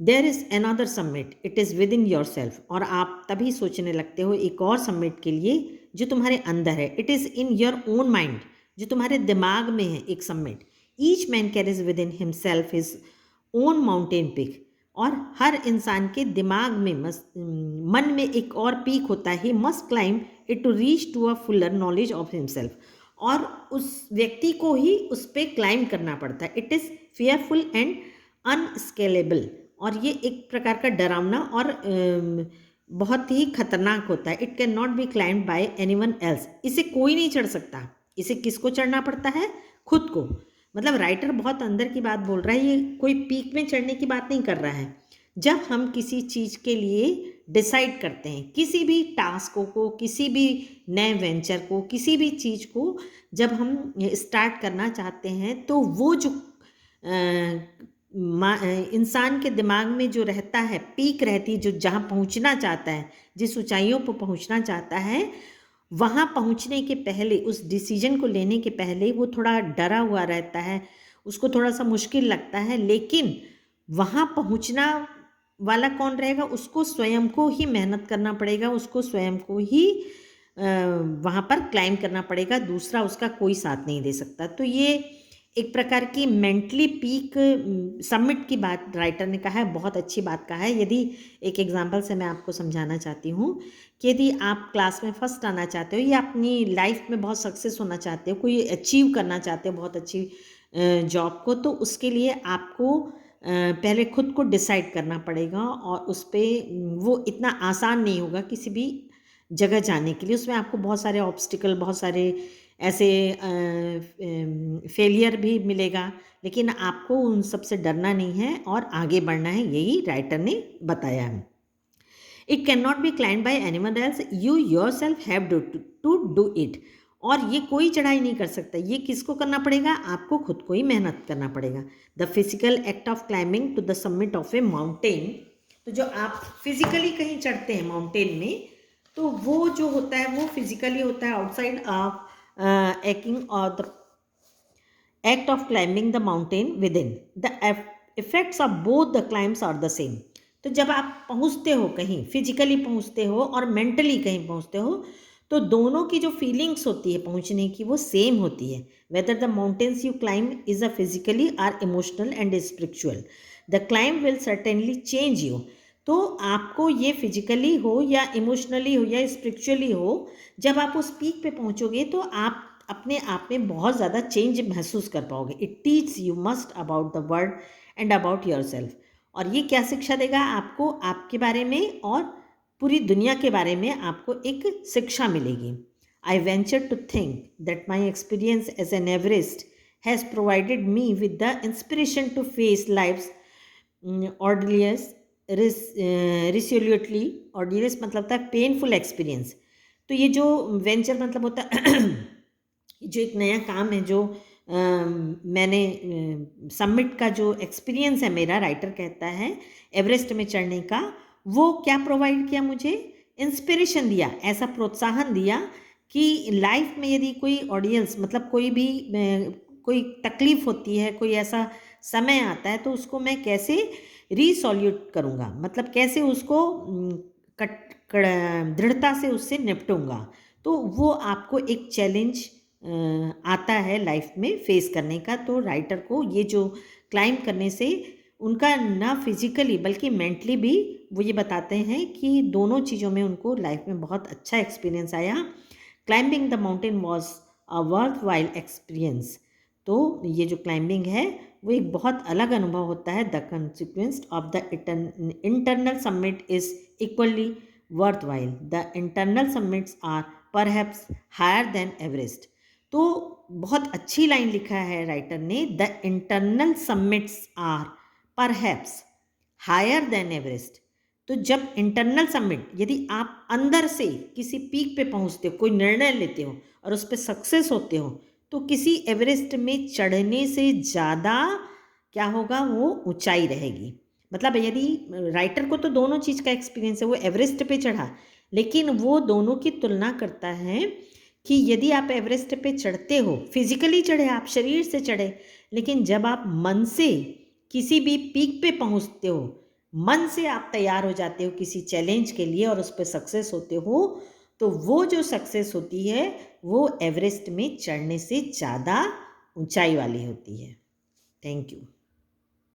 There is another summit, it is within yourself, और आप तभी सोचने लगते हो एक और समिट के लिए जो तुम्हारे अंदर है। It is in your own mind, जो तुम्हारे दिमाग में है एक summit. Each man carries with in himself his own mountain peak, और हर इंसान के दिमाग में मन में एक और पीक होता है। He must climb it to reach to a fuller knowledge of himself, और उस व्यक्ति को ही उस पर क्लाइम करना पड़ता है। इट इज़ फियरफुल एंड अनस्केलेबल, और ये एक प्रकार का डरावना और बहुत ही खतरनाक होता है। It can not be climbed by anyone else, इसे कोई नहीं चढ़ सकता। इसे किसको चढ़ना पड़ता है? खुद को। मतलब राइटर बहुत अंदर की बात बोल रहा है, ये कोई पीक में चढ़ने की बात नहीं कर रहा है। जब हम किसी चीज़ के लिए डिसाइड करते हैं, किसी भी टास्क को, किसी भी नए वेंचर को, किसी भी चीज़ को जब हम स्टार्ट करना चाहते हैं, तो वो जो इंसान के दिमाग में जो रहता है, पीक रहती है, जो जहाँ पहुँचना चाहता है, जिस ऊंचाइयों पर पहुँचना चाहता है, वहाँ पहुँचने के पहले, उस डिसीजन को लेने के पहले वो थोड़ा डरा हुआ रहता है, उसको थोड़ा सा मुश्किल लगता है। लेकिन वहाँ पहुँचना वाला कौन रहेगा? उसको स्वयं को ही मेहनत करना पड़ेगा, उसको स्वयं को ही वहाँ पर क्लाइम करना पड़ेगा, दूसरा उसका कोई साथ नहीं दे सकता। तो ये एक प्रकार की मेंटली पीक समिट की बात राइटर ने कहा है, बहुत अच्छी बात कहा है। यदि एक एग्जांपल से मैं आपको समझाना चाहती हूँ कि यदि आप क्लास में फर्स्ट आना चाहते हो या अपनी लाइफ में बहुत सक्सेस होना चाहते हो, कोई अचीव करना चाहते हो बहुत अच्छी जॉब को, तो उसके लिए आपको पहले खुद को डिसाइड करना पड़ेगा, और उस पर वो इतना आसान नहीं होगा किसी भी जगह जाने के लिए। उसमें आपको बहुत सारे ऑब्स्टिकल, बहुत सारे ऐसे फेलियर भी मिलेगा, लेकिन आपको उन सब से डरना नहीं है और आगे बढ़ना है, यही राइटर ने बताया है। It can not be climbed by anyone else, you yourself have to do it, और ये कोई चढ़ाई नहीं कर सकता। ये किसको करना पड़ेगा? आपको खुद को ही मेहनत करना पड़ेगा। The physical act of climbing to the summit of a mountain, तो जो आप फिजिकली कहीं चढ़ते हैं माउंटेन में, तो वो जो होता है वो फिजिकली होता है, आउटसाइड ऑफ एक्टिंग और the act of climbing the mountain within. The effects of both the climbs are the same. तो जब आप पहुँचते हो कहीं, फिजिकली पहुँचते हो और मेंटली कहीं पहुँचते हो, तो दोनों की जो फीलिंग्स होती है पहुँचने की वो सेम होती है। Whether the mountains you climb is a physically or emotional and spiritual, the climb will certainly change you. तो आपको ये फिजिकली हो या इमोशनली हो या स्पिरिचुअली हो, जब आप उस पीक पे पहुँचोगे तो आप अपने आप में बहुत ज़्यादा चेंज महसूस कर पाओगे। It teach you must about the world and about your self, और ये क्या शिक्षा देगा आपको? आपके बारे में और पूरी दुनिया के बारे में आपको एक शिक्षा मिलेगी। I venture to think that my experience as an Everest has provided me with the inspiration to face life's arduous resolutely. Arduous मतलब था पेनफुल एक्सपीरियंस। तो ये जो वेंचर मतलब होता है जो एक नया काम है, जो मैंने समिट का जो एक्सपीरियंस है मेरा, राइटर कहता है एवरेस्ट में चढ़ने का, वो क्या प्रोवाइड किया मुझे? इंस्पिरेशन दिया, ऐसा प्रोत्साहन दिया कि लाइफ में यदि कोई ऑडियंस मतलब कोई भी कोई तकलीफ होती है, कोई ऐसा समय आता है, तो उसको मैं कैसे रिसॉल्यूट करूँगा, मतलब कैसे उसको दृढ़ता से उससे निपटूंगा। तो वो आपको एक चैलेंज आता है लाइफ में फेस करने का। तो राइटर को ये जो क्लाइंब करने से उनका ना फिजिकली बल्कि मेंटली भी वो ये बताते हैं कि दोनों चीज़ों में उनको लाइफ में बहुत अच्छा एक्सपीरियंस आया। Climbing the mountain was a worth while experience. तो ये जो क्लाइंबिंग है वो एक बहुत अलग अनुभव होता है। The consequence of the internal summit is equally worthwhile, the internal summits are perhaps higher than Everest. तो बहुत अच्छी लाइन लिखा है राइटर ने, the internal summits are perhaps higher than Everest. तो जब इंटरनल समिट, यदि आप अंदर से किसी पीक पे पहुंचते हो, कोई निर्णय लेते हो और उस पर सक्सेस होते हो, तो किसी एवरेस्ट में चढ़ने से ज़्यादा क्या होगा? वो ऊंचाई रहेगी। मतलब यदि राइटर को तो दोनों चीज़ का एक्सपीरियंस है, वो एवरेस्ट पे चढ़ा, लेकिन वो दोनों की तुलना करता है कि यदि आप एवरेस्ट पे चढ़ते हो, फिजिकली चढ़े, आप शरीर से चढ़े, लेकिन जब आप मन से किसी भी पीक पे पहुंचते हो, मन से आप तैयार हो जाते हो किसी चैलेंज के लिए और उस पर सक्सेस होते हो, तो वो जो सक्सेस होती है वो एवरेस्ट में चढ़ने से ज़्यादा ऊंचाई वाली होती है। Thank you.